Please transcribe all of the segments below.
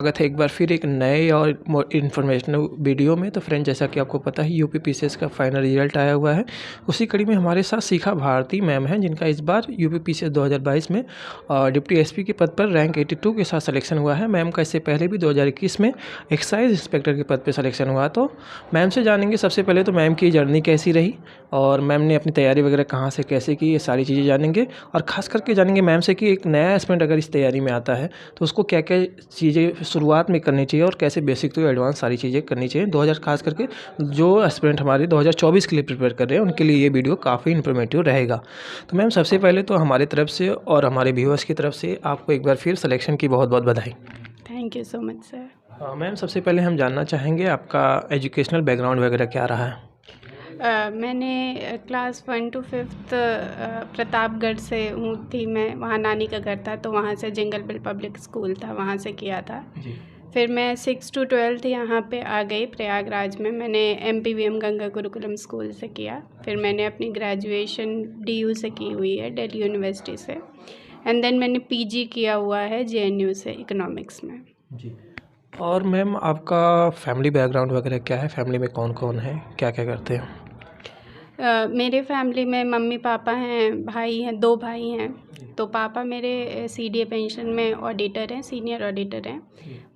स्वागत है एक बार फिर एक नए और इन्फॉर्मेशनल वीडियो में। तो फ्रेंड, जैसा कि आपको पता है यूपी पीसीएस का फाइनल रिजल्ट आया हुआ है। उसी कड़ी में हमारे साथ शिखा भारती मैम हैं, जिनका इस बार यूपी पीसीएस 2022 में डिप्टी एसपी के पद पर रैंक 82 के साथ सिलेक्शन हुआ है। मैम का इससे पहले भी 2021 में एक्साइज इंस्पेक्टर के पद पर सिलेक्शन हुआ। तो मैम से जानेंगे सबसे पहले तो मैम की जर्नी कैसी रही और मैम ने अपनी तैयारी वगैरह कहाँ से कैसे की, ये सारी चीज़ें जानेंगे। और ख़ास करके जानेंगे मैम से कि एक नया एस्पिरेंट अगर इस तैयारी में आता है तो उसको क्या क्या चीज़ें शुरुआत में करनी चाहिए और कैसे बेसिक तो एडवांस सारी चीज़ें करनी चाहिए। 2000 खास करके जो एस्पिरेंट हमारे 2024 के लिए प्रिपेयर कर रहे हैं उनके लिए ये वीडियो काफ़ी इन्फॉर्मेटिव रहेगा। तो मैम, सबसे पहले तो हमारी तरफ से और हमारे व्यूअर्स की तरफ से आपको एक बार फिर सिलेक्शन की बहुत बहुत बधाई। Thank you so much sir. Ma'am, सबसे पहले हम जानना चाहेंगे आपका एजुकेशनल बैकग्राउंड वगैरह क्या रहा है? मैंने क्लास 1 to 5 प्रतापगढ़ से थी मैं। वहाँ नानी का घर था तो वहाँ से जिंगलबिल पब्लिक स्कूल था, वहाँ से किया था जी। फिर मैं 6 to 12 यहाँ पे आ गई प्रयागराज में। मैंने MPVM गंगा गुरुकुलम स्कूल से किया। फिर मैंने अपनी ग्रेजुएशन DU से की हुई है, दिल्ली यूनिवर्सिटी से। एंड देन मैंने PG किया हुआ है JNU से इकोनॉमिक्स में। जी। और मैम, आपका फैमिली बैकग्राउंड वगैरह क्या है? फैमिली में कौन कौन है, क्या क्या करते हैं? मेरे फैमिली में मम्मी पापा हैं, भाई हैं, 2 भाई हैं। तो पापा मेरे CDA पेंशन में ऑडिटर हैं, सीनियर ऑडिटर हैं।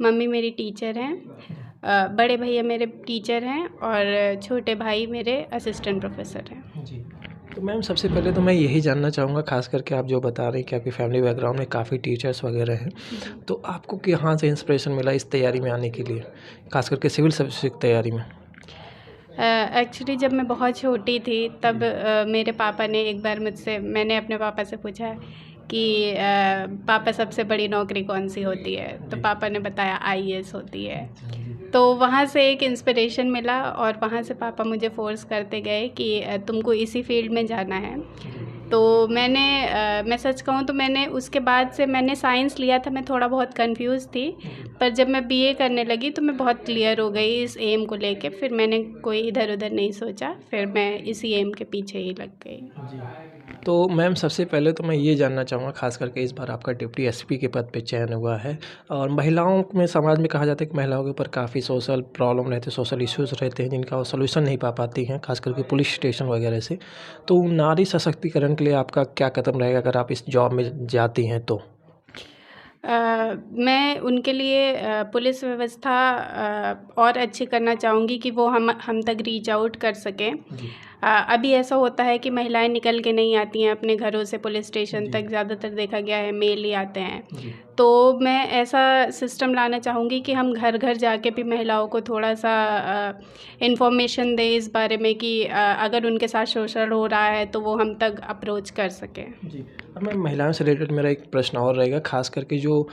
मम्मी मेरी टीचर हैं। बड़े भैया मेरे टीचर हैं और छोटे भाई मेरे असिस्टेंट प्रोफेसर हैं। जी। तो मैम, सबसे पहले तो मैं यही जानना चाहूँगा, ख़ास करके आप जो बता रही हैं कि आपकी फैमिली बैकग्राउंड में काफ़ी टीचर्स वगैरह हैं, तो आपको कहाँ से इंस्पिरेशन मिला इस तैयारी में आने के लिए, ख़ास करके सिविल सर्विस की तैयारी में? एक्चुअली जब मैं बहुत छोटी थी तब मेरे पापा ने एक बार मैंने अपने पापा से पूछा कि पापा सबसे बड़ी नौकरी कौन सी होती है, तो पापा ने बताया IAS होती है। तो वहाँ से एक इंस्पिरेशन मिला और वहाँ से पापा मुझे फ़ोर्स करते गए कि तुमको इसी फील्ड में जाना है। तो मैं सच कहूँ तो मैंने उसके बाद से मैंने साइंस लिया था, मैं थोड़ा बहुत कंफ्यूज थी, पर जब मैं BA करने लगी तो मैं बहुत क्लियर हो गई इस एम को लेके। फिर मैंने कोई इधर उधर नहीं सोचा, फिर मैं इसी एम के पीछे ही लग गई। तो मैम, सबसे पहले तो मैं ये जानना चाहूँगा, ख़ास करके इस बार आपका डिप्टी एसपी के पद पे चयन हुआ है और महिलाओं में समाज में कहा जाता है कि महिलाओं के ऊपर काफ़ी सोशल प्रॉब्लम रहते हैं, सोशल इश्यूज़ रहते हैं जिनका वो सोल्यूशन नहीं पा पाती हैं, ख़ास करके पुलिस स्टेशन वगैरह से। तो नारी सशक्तिकरण के लिए आपका क्या कदम रहेगा अगर आप इस जॉब में जाती हैं तो? मैं उनके लिए पुलिस व्यवस्था और अच्छी करना चाहूँगी कि वो हम तक रीच आउट कर सकें। अभी ऐसा होता है कि महिलाएं निकल के नहीं आती हैं अपने घरों से पुलिस स्टेशन तक, ज़्यादातर देखा गया है मेल ही आते हैं। तो मैं ऐसा सिस्टम लाना चाहूँगी कि हम घर घर जाके भी महिलाओं को थोड़ा सा इन्फॉर्मेशन दें इस बारे में कि अगर उनके साथ शोषण हो रहा है तो वो हम तक अप्रोच कर सकें। जी। अब मैं महिलाओं से रिलेटेड मेरा एक प्रश्न और रहेगा, ख़ास करके जो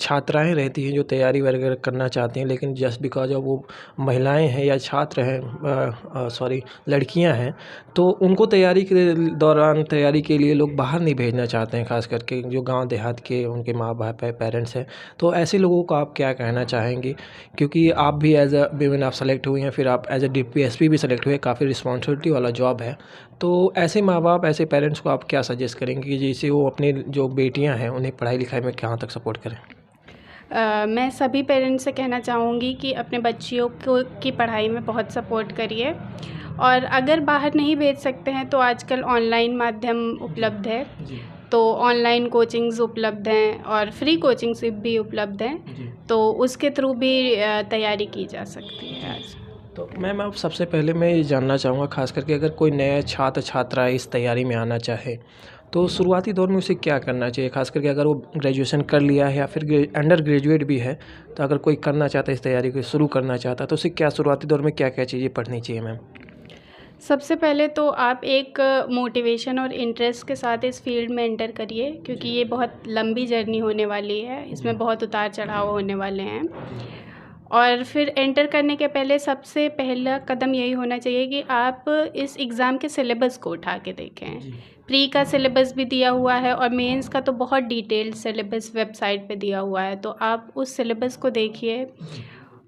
छात्राएं रहती हैं जो तैयारी वगैरह करना चाहती हैं, लेकिन जस्ट बिकॉज ऑफ वो महिलाएं हैं या छात्र हैं, सॉरी लड़कियां हैं, तो उनको तैयारी के दौरान तैयारी के लिए लोग बाहर नहीं भेजना चाहते हैं, ख़ास करके जो गांव देहात के उनके माँ बाप है, पेरेंट्स हैं। तो ऐसे लोगों को आप क्या कहना चाहेंगे, क्योंकि आप भी एज अ विमेन आप सेलेक्ट हुई हैं, फिर आप एज अ DPSP भी सेलेक्ट हुए, काफ़ी रिस्पॉन्सिबिलिटी वाला जॉब है। तो ऐसे माँ बाप, ऐसे पेरेंट्स को आप क्या सजेस्ट करेंगे कि जैसे वो अपने जो बेटियां हैं उन्हें पढ़ाई लिखाई में कहाँ तक सपोर्ट करें? मैं सभी पेरेंट्स से कहना चाहूँगी कि अपने बच्चियों को की पढ़ाई में बहुत सपोर्ट करिए और अगर बाहर नहीं भेज सकते हैं तो आजकल ऑनलाइन माध्यम उपलब्ध है। तो ऑनलाइन कोचिंग्स उपलब्ध हैं और फ्री कोचिंग्स भी उपलब्ध हैं, तो उसके थ्रू भी तैयारी की जा सकती है आज। तो मैम, आप सबसे पहले मैं ये जानना चाहूँगा, ख़ास करके अगर कोई नया छात्र छात्रा इस तैयारी में आना चाहे तो शुरुआती दौर में उसे क्या करना चाहिए, ख़ास करके अगर वो ग्रेजुएशन कर लिया है या फिर अंडर ग्रेजुएट भी है, तो अगर कोई करना चाहता है इस तैयारी को शुरू करना चाहता है तो उसे क्या शुरुआती दौर में क्या क्या चीज़ें पढ़नी चाहिए मैम? सबसे पहले तो आप एक मोटिवेशन और इंटरेस्ट के साथ इस फील्ड में एंटर करिए, क्योंकि ये बहुत लंबी जर्नी होने वाली है, इसमें बहुत उतार चढ़ाव होने वाले हैं। और फिर एंटर करने के पहले सबसे पहला कदम यही होना चाहिए कि आप इस एग्ज़ाम के सिलेबस को उठा के देखें। प्री का सिलेबस भी दिया हुआ है और मेंस का तो बहुत डिटेल्ड सिलेबस वेबसाइट पे दिया हुआ है, तो आप उस सिलेबस को देखिए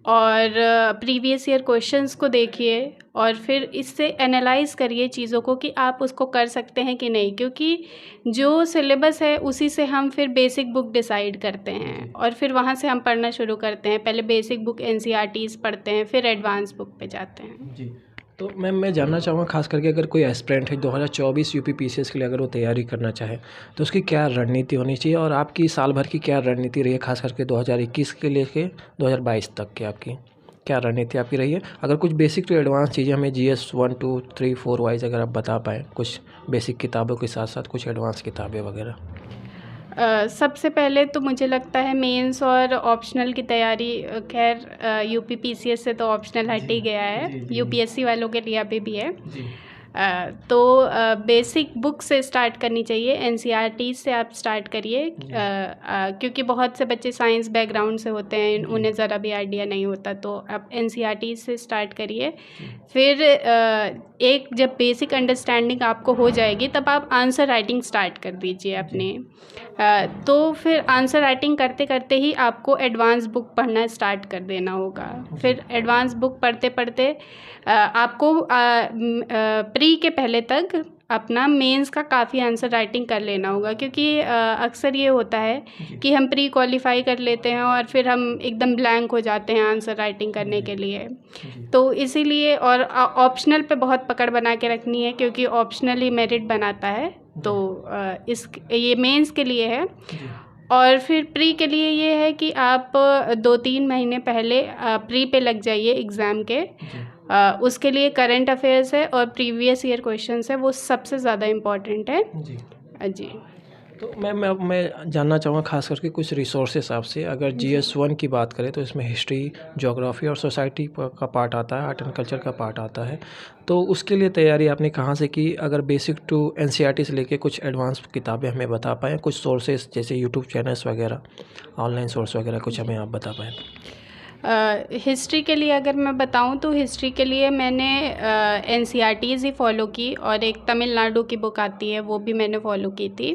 और प्रीवियस ईयर क्वेश्चंस को देखिए और फिर इससे एनालाइज करिए चीज़ों को कि आप उसको कर सकते हैं कि नहीं, क्योंकि जो सिलेबस है उसी से हम फिर बेसिक बुक डिसाइड करते हैं और फिर वहाँ से हम पढ़ना शुरू करते हैं। पहले बेसिक बुक एनसीईआरटीज़ पढ़ते हैं, फिर एडवांस बुक पे जाते हैं। जी। तो मैम मैं जानना चाहूँगा, खास करके अगर कोई एस्पिरेंट है 2024 यूपी पीसीएस के लिए अगर वो तैयारी करना चाहे तो उसकी क्या रणनीति होनी चाहिए, और आपकी साल भर की क्या रणनीति रही है, खास करके 2021 के लेके 2022 तक की आपकी क्या रणनीति आपकी रही है? अगर कुछ बेसिक टू एडवांस चीज़ें हमें जीएस 1 2 3 4 वाइज अगर आप बता पाएँ, कुछ बेसिक किताबों के साथ साथ कुछ एडवांस किताबें वगैरह। सबसे पहले तो मुझे लगता है मेंस और ऑप्शनल की तैयारी, खैर यूपी पीसीएस से तो ऑप्शनल हट ही गया है, यूपीएससी वालों के लिए अभी भी है। तो बेसिक बुक से स्टार्ट करनी चाहिए, एनसीईआरटी से आप स्टार्ट करिए, क्योंकि बहुत से बच्चे साइंस बैकग्राउंड से होते हैं, उन्हें ज़रा भी आइडिया नहीं होता, तो आप एनसीईआरटी से स्टार्ट करिए। फिर एक जब बेसिक अंडरस्टैंडिंग आपको हो जाएगी तब आप आंसर राइटिंग स्टार्ट कर दीजिए अपने। तो फिर आंसर राइटिंग करते करते ही आपको एडवांस बुक पढ़ना स्टार्ट कर देना होगा। फिर एडवांस बुक पढ़ते पढ़ते आपको प्री के पहले तक अपना मेंस का काफ़ी आंसर राइटिंग कर लेना होगा, क्योंकि अक्सर ये होता है कि हम प्री क्वालिफाई कर लेते हैं और फिर हम एकदम ब्लैंक हो जाते हैं आंसर राइटिंग करने के लिए। तो इसीलिए और ऑप्शनल पे बहुत पकड़ बना के रखनी है, क्योंकि ऑप्शनल ही मेरिट बनाता है। तो ये मेंस के लिए है। और फिर प्री के लिए ये है कि आप 2-3 महीने पहले प्री पे लग जाइए एग्ज़ाम के। उसके लिए करंट अफेयर्स है और प्रीवियस ईयर क्वेश्चंस है, वो सबसे ज़्यादा इम्पॉर्टेंट है। जी। तो मैं जानना चाहूँगा खास करके कुछ रिसोर्सेस आपसे। अगर जीएस 1 की बात करें तो इसमें हिस्ट्री, ज्योग्राफी और सोसाइटी का पार्ट आता है, आर्ट एंड कल्चर का पार्ट आता है। तो उसके लिए तैयारी आपने कहाँ से की? अगर बेसिक टू एनसीईआरटी से लेके कुछ एडवांस किताबें हमें बता पाएँ, कुछ सोर्सेस जैसे यूट्यूब चैनल्स वगैरह, ऑनलाइन सोर्स वगैरह कुछ हमें आप बता पाएँ? हिस्ट्री के लिए अगर मैं बताऊं तो हिस्ट्री के लिए मैंने एनसीईआरटीज़ ही फ़ॉलो की, और एक तमिलनाडु की बुक आती है वो भी मैंने फ़ॉलो की थी।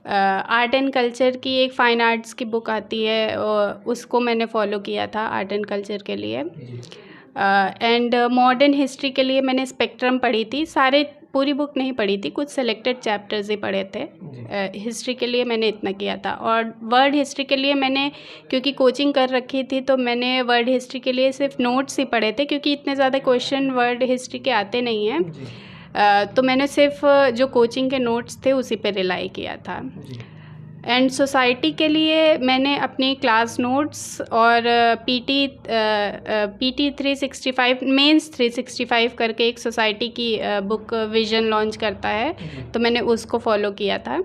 आर्ट एंड कल्चर की एक फ़ाइन आर्ट्स की बुक आती है, उसको मैंने फ़ॉलो किया था आर्ट एंड कल्चर के लिए। एंड मॉडर्न हिस्ट्री के लिए मैंने स्पेक्ट्रम पढ़ी थी, पूरी बुक नहीं पढ़ी थी, कुछ सेलेक्टेड चैप्टर्स ही पढ़े थे। हिस्ट्री के लिए मैंने इतना किया था। और वर्ल्ड हिस्ट्री के लिए मैंने, क्योंकि कोचिंग कर रखी थी, तो मैंने वर्ल्ड हिस्ट्री के लिए सिर्फ नोट्स ही पढ़े थे, क्योंकि इतने ज़्यादा क्वेश्चन वर्ल्ड हिस्ट्री के आते नहीं हैं। तो मैंने सिर्फ जो कोचिंग के नोट्स थे उसी पे रिलाई किया था। एंड सोसाइटी के लिए मैंने अपनी क्लास नोट्स और पीटी 365 मेंस 365 करके एक सोसाइटी की बुक विजन लॉन्च करता है, तो मैंने उसको फॉलो किया था।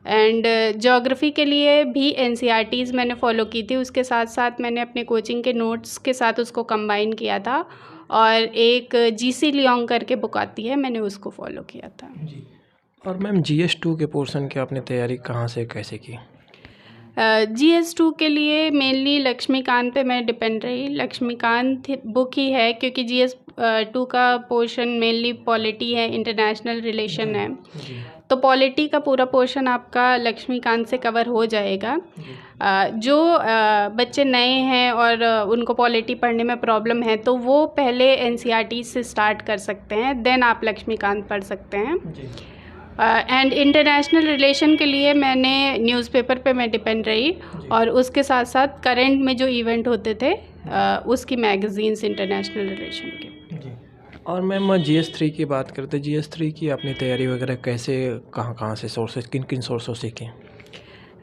एंड ज्योग्राफी के लिए भी एनसीईआरटीज़ मैंने फ़ॉलो की थी, उसके साथ साथ मैंने अपने कोचिंग के नोट्स के साथ उसको कंबाइन किया था। और एक जीसी लियोंग करके बुक आती है, मैंने उसको फॉलो किया था। और मैम जीएस 2 के पोर्शन की आपने तैयारी कहाँ से कैसे की? जीएस 2 के लिए मेनली लक्ष्मीकांत पे मैं डिपेंड रही। लक्ष्मीकांत बुक ही है, क्योंकि जीएस 2 का पोर्शन मेनली पॉलिटी है, इंटरनेशनल रिलेशन है, तो पॉलिटी का पूरा पोर्शन आपका लक्ष्मीकांत से कवर हो जाएगा। जो बच्चे नए हैं और उनको पॉलिटी पढ़ने में प्रॉब्लम है, तो वो पहले एनसीईआरटी से स्टार्ट कर सकते हैं, देन आप लक्ष्मीकांत पढ़ सकते हैं। एंड इंटरनेशनल रिलेशन के लिए मैंने न्यूज़पेपर पे मैं डिपेंड रही, और उसके साथ साथ करंट में जो इवेंट होते थे उसकी मैगज़ीन्स इंटरनेशनल रिलेशन के। और मैम जीएस 3 की बात करते हैं, जीएस 3 की आपने तैयारी वगैरह कैसे, कहाँ से सोर्सेज, किन सोर्सों से की?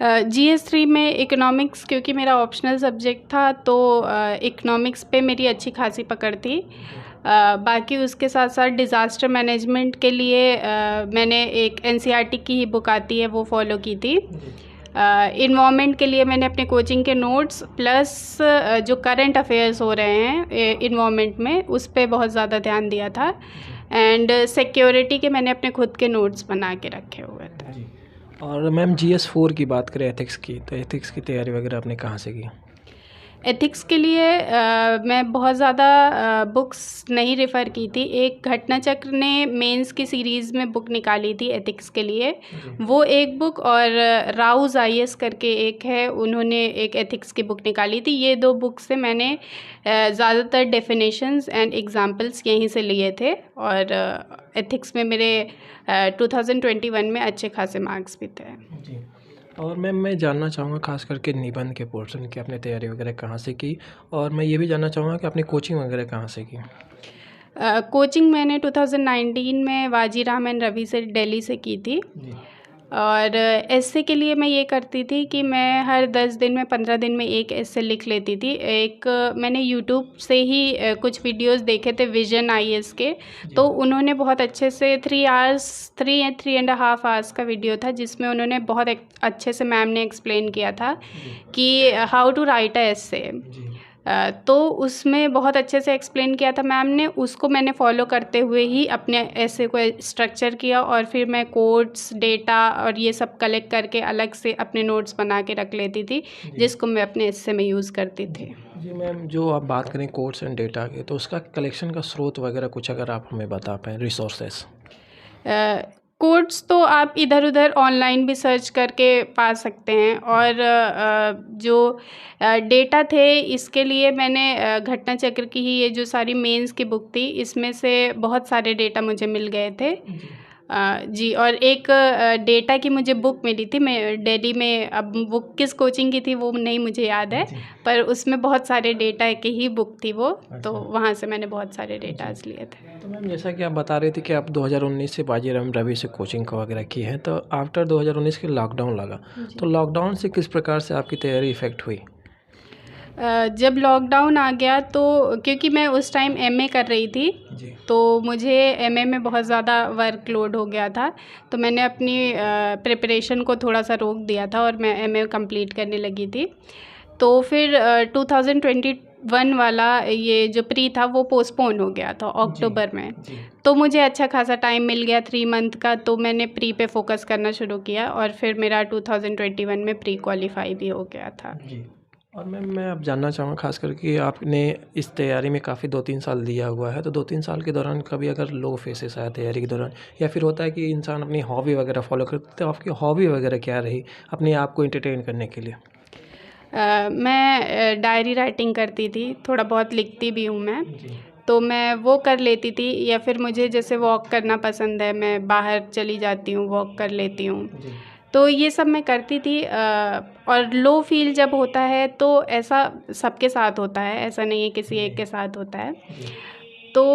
जीएस 3 में इकोनॉमिक्स, क्योंकि मेरा ऑप्शनल सब्जेक्ट था, तो इकोनॉमिक्स पे मेरी अच्छी खासी पकड़ थी। बाकी उसके साथ साथ डिज़ास्टर मैनेजमेंट के लिए मैंने एक एनसीईआरटी की ही बुक आती है वो फॉलो की थी। इन्वायरमेंट के लिए मैंने अपने कोचिंग के नोट्स प्लस जो करंट अफेयर्स हो रहे हैं इन्वायरमेंट में, उस पर बहुत ज़्यादा ध्यान दिया था। एंड सिक्योरिटी के मैंने अपने खुद के नोट्स बना के रखे हुए थे। और मैम जीएस 4 की बात करें एथिक्स की, तो एथिक्स की तैयारी वगैरह आपने कहाँ से की? एथिक्स के लिए मैं बहुत ज़्यादा बुक्स नहीं रेफ़र की थी। एक घटनाचक्र ने मेंस की सीरीज़ में बुक निकाली थी एथिक्स के लिए, वो एक बुक, और राउज़ आईएएस करके एक है, उन्होंने एक एथिक्स की बुक निकाली थी। ये 2 बुक से मैंने ज़्यादातर डेफिनेशंस एंड एग्ज़ाम्पल्स यहीं से लिए थे, और एथिक्स में मेरे 2021 में अच्छे खासे मार्क्स भी थे। जी। और मैम मैं जानना चाहूँगा ख़ास करके निबंध के पोर्शन की आपने तैयारी वगैरह कहाँ से की, और मैं ये भी जानना चाहूँगा कि आपने कोचिंग वगैरह कहाँ से की? कोचिंग मैंने 2019 में वाजीराम एंड रवि से दिल्ली से की थी। जी। और एस्से के लिए मैं ये करती थी कि मैं हर 10 दिन में 15 दिन में एक एस्से लिख लेती थी। एक मैंने यूट्यूब से ही कुछ वीडियोस देखे थे विजन आईएएस के, तो उन्होंने बहुत अच्छे से 3 आवर्स का वीडियो था, जिसमें उन्होंने बहुत अच्छे से मैम ने एक्सप्लेन किया था कि हाउ टू राइट अ एस्से। तो उसमें बहुत अच्छे से एक्सप्लेन किया था मैम ने, उसको मैंने फॉलो करते हुए ही अपने ऐसे को स्ट्रक्चर किया, और फिर मैं कोट्स, डेटा और ये सब कलेक्ट करके अलग से अपने नोट्स बना के रख लेती थी, जिसको मैं अपने ऐसे में यूज़ करती थी। जी मैम, जो आप बात करें कोट्स एंड डेटा की, तो उसका कलेक्शन का स्रोत वगैरह कुछ अगर आप हमें बता पाएँ, रिसोर्सेस? कोट्स तो आप इधर-उधर ऑनलाइन भी सर्च करके पा सकते हैं, और जो डेटा थे इसके लिए मैंने घटनाचक्र की ही ये जो सारी मेंस की बुक थी, इसमें से बहुत सारे डेटा मुझे मिल गए थे। जी, और एक डेटा की मुझे बुक मिली थी, मैं दिल्ली में, अब वो किस कोचिंग की थी वो नहीं मुझे याद है, पर उसमें बहुत सारे डेटा की ही बुक थी वो, तो वहाँ से मैंने बहुत सारे डेटाज़ लिए थे। तो मैम जैसा कि आप बता रही थी कि आप 2019 से वाजीराम रवि से कोचिंग को वगैरह की है, तो आफ्टर 2019 के लॉकडाउन लगा, तो लॉकडाउन से किस प्रकार से आपकी तैयारी इफ़ेक्ट हुई? जब लॉकडाउन आ गया तो क्योंकि मैं उस टाइम एमए कर रही थी, तो मुझे एमए में बहुत ज़्यादा वर्कलोड हो गया था, तो मैंने अपनी प्रिपरेशन को थोड़ा सा रोक दिया था और मैं एमए कंप्लीट करने लगी थी। तो फिर 2021 वाला ये जो प्री था वो पोस्टपोन हो गया था अक्टूबर में, तो मुझे अच्छा खासा टाइम मिल गया 3 मंथ का, तो मैंने प्री पे फोकस करना शुरू किया, और फिर मेरा 2021 में प्री क्वालिफाई भी हो गया था। और मैम मैं अब जानना चाहूँगा ख़ास करके आपने इस तैयारी में काफ़ी 2-3 साल दिया हुआ है, तो 2-3 साल के दौरान कभी अगर लो फेसेस आया तैयारी के दौरान, या फिर होता है कि इंसान अपनी हॉबी वगैरह फॉलो करते, तो आपकी हॉबी वगैरह क्या रही अपने आप को एंटरटेन करने के लिए? मैं डायरी राइटिंग करती थी, थोड़ा बहुत लिखती भी हूँ मैं, तो मैं वो कर लेती थी, या फिर मुझे जैसे वॉक करना पसंद है, मैं बाहर चली जाती हूँ, वॉक कर लेती हूँ, तो ये सब मैं करती थी। और लो फील जब होता है तो ऐसा सबके साथ होता है, ऐसा नहीं है किसी एक के साथ होता है, तो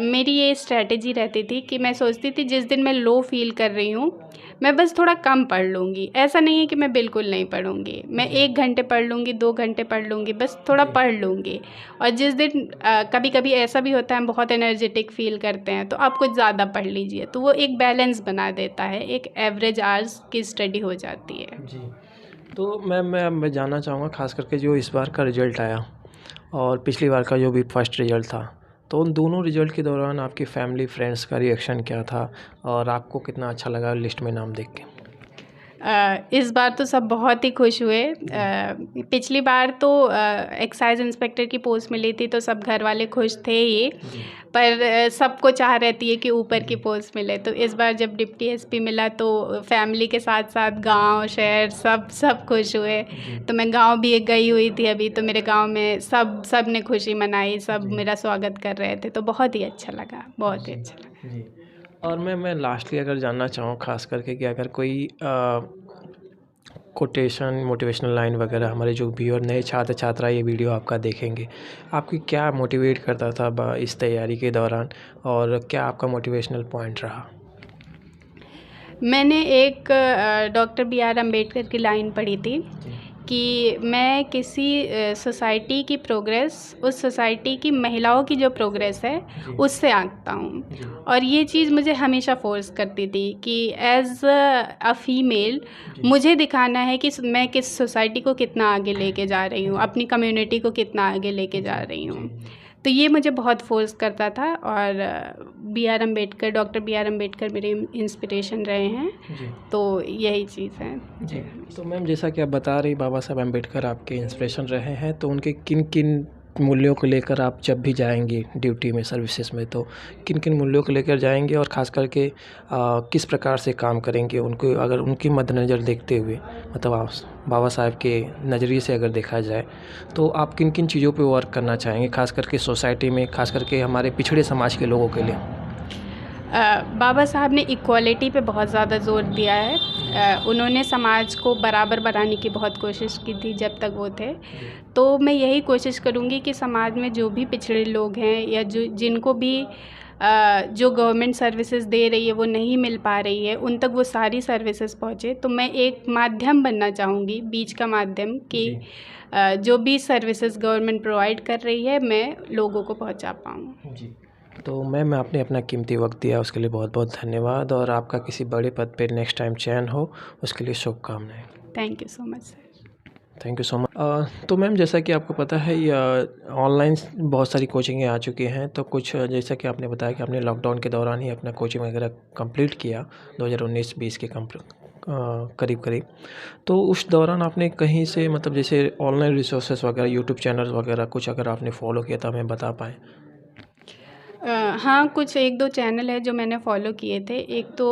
मेरी ये स्ट्रैटेजी रहती थी कि मैं सोचती थी जिस दिन मैं लो फील कर रही हूँ मैं बस थोड़ा कम पढ़ लूँगी, ऐसा नहीं है कि मैं बिल्कुल नहीं पढ़ूँगी, मैं 1 घंटे पढ़ लूँगी, 2 घंटे पढ़ लूँगी, बस थोड़ा पढ़ लूँगी। और जिस दिन कभी कभी ऐसा भी होता है हम बहुत एनर्जेटिक फ़ील करते हैं, तो आप कुछ ज़्यादा पढ़ लीजिए, तो वो एक बैलेंस बना देता है, एक एवरेज आवर्स की स्टडी हो जाती है। जी। तो मैं जानना चाहूँगा ख़ास करके जो इस बार का रिज़ल्ट आया और पिछली बार का जो भी फर्स्ट रिज़ल्ट था, तो उन दोनों रिज़ल्ट के दौरान आपकी फैमिली फ्रेंड्स का रिएक्शन क्या था, और आपको कितना अच्छा लगा लिस्ट में नाम देख के? इस बार तो सब बहुत ही खुश हुए। पिछली बार तो एक्साइज़ इंस्पेक्टर की पोस्ट मिली थी तो सब घर वाले खुश थे ही, पर सबको चाह रहती है कि ऊपर की पोस्ट मिले, तो इस बार जब डिप्टी एसपी मिला तो फैमिली के साथ साथ गांव शहर सब खुश हुए। तो मैं गांव भी गई हुई थी अभी, तो मेरे गांव में सब ने खुशी मनाई, सब मेरा स्वागत कर रहे थे, तो बहुत ही अच्छा लगा, बहुत ही अच्छा लगा। जी। और मैं लास्टली अगर जानना चाहूँ ख़ास करके कि अगर कोई कोटेशन मोटिवेशनल लाइन वगैरह हमारे जो व्यूअर नए छात्र छात्रा ये वीडियो आपका देखेंगे, आपकी क्या मोटिवेट करता था इस तैयारी के दौरान, और क्या आपका मोटिवेशनल पॉइंट रहा? मैंने एक डॉक्टर BR अम्बेडकर की लाइन पढ़ी थी कि मैं किसी सोसाइटी की प्रोग्रेस, उस सोसाइटी की महिलाओं की जो प्रोग्रेस है उससे आंकता हूँ, और ये चीज़ मुझे हमेशा फोर्स करती थी कि एज़ अ फीमेल मुझे दिखाना है कि मैं किस सोसाइटी को कितना आगे लेके जा रही हूँ, अपनी कम्युनिटी को कितना आगे लेके जा रही हूँ। तो ये मुझे बहुत फोर्स करता था। और डॉक्टर बी आर अम्बेडकर मेरे इंस्पिरेशन रहे हैं। जी। तो यही चीज़ है। जी। तो मैम जैसा कि आप बता रही बाबा साहब अम्बेडकर आपके इंस्पिरेशन रहे हैं, तो उनके किन किन मूल्यों को लेकर आप जब भी जाएंगी ड्यूटी में, सर्विसेज में, तो किन किन मूल्यों को लेकर जाएंगे और ख़ास करके किस प्रकार से काम करेंगे उनको, अगर उनकी मद्देनज़र देखते हुए, मतलब आप बाबा साहब के नज़रिए से अगर देखा जाए तो आप किन किन चीज़ों पे वर्क करना चाहेंगे, ख़ास करके सोसाइटी में, ख़ास करके हमारे पिछड़े समाज के लोगों के लिए? बाबा साहब ने इक्वालिटी पे बहुत ज़्यादा ज़ोर दिया है। उन्होंने समाज को बराबर बनाने की बहुत कोशिश की थी जब तक वो थे। तो मैं यही कोशिश करूँगी कि समाज में जो भी पिछड़े लोग हैं या जो जिनको भी जो गवर्नमेंट सर्विसेज दे रही है वो नहीं मिल पा रही है, उन तक वो सारी सर्विसेज पहुँचे। तो मैं एक माध्यम बनना चाहूँगी, बीच का माध्यम, कि जो भी सर्विसेज गवर्नमेंट प्रोवाइड कर रही है मैं लोगों को पहुँचा पाऊँ। जी। तो मैम आपने अपना कीमती वक्त दिया उसके लिए बहुत बहुत धन्यवाद, और आपका किसी बड़े पद पे नेक्स्ट टाइम चयन हो उसके लिए शुभकामनाएं। Thank you so much sir. Thank you so much. तो मैम जैसा कि आपको पता है ऑनलाइन बहुत सारी कोचिंगें आ चुकी हैं, तो कुछ जैसा कि आपने बताया कि आपने लॉकडाउन के दौरान ही अपना कोचिंग वगैरह कंप्लीट किया 2019-20 के करीब करीब। तो उस दौरान आपने कहीं से, मतलब जैसे ऑनलाइन रिसोर्सेज वगैरह, यूट्यूब चैनल वगैरह कुछ अगर आपने फॉलो किया था हमें बता पाएँ? हाँ, कुछ 1-2 चैनल है जो मैंने फ़ॉलो किए थे। एक तो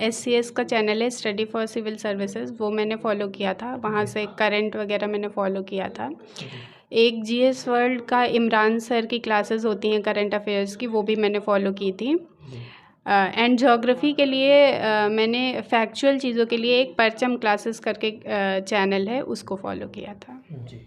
SCS का चैनल है, स्टडी फॉर सिविल सर्विसेज, वो मैंने फ़ॉलो किया था। वहाँ से करंट वगैरह मैंने फ़ॉलो किया था। एक GS वर्ल्ड का इमरान सर की क्लासेस होती हैं करंट अफेयर्स की, वो भी मैंने फ़ॉलो की थी। एंड ज्योग्राफ़ी के लिए मैंने फैक्चुअल चीज़ों के लिए एक परचम क्लासेस करके चैनल है, उसको फ़ॉलो किया था। जी।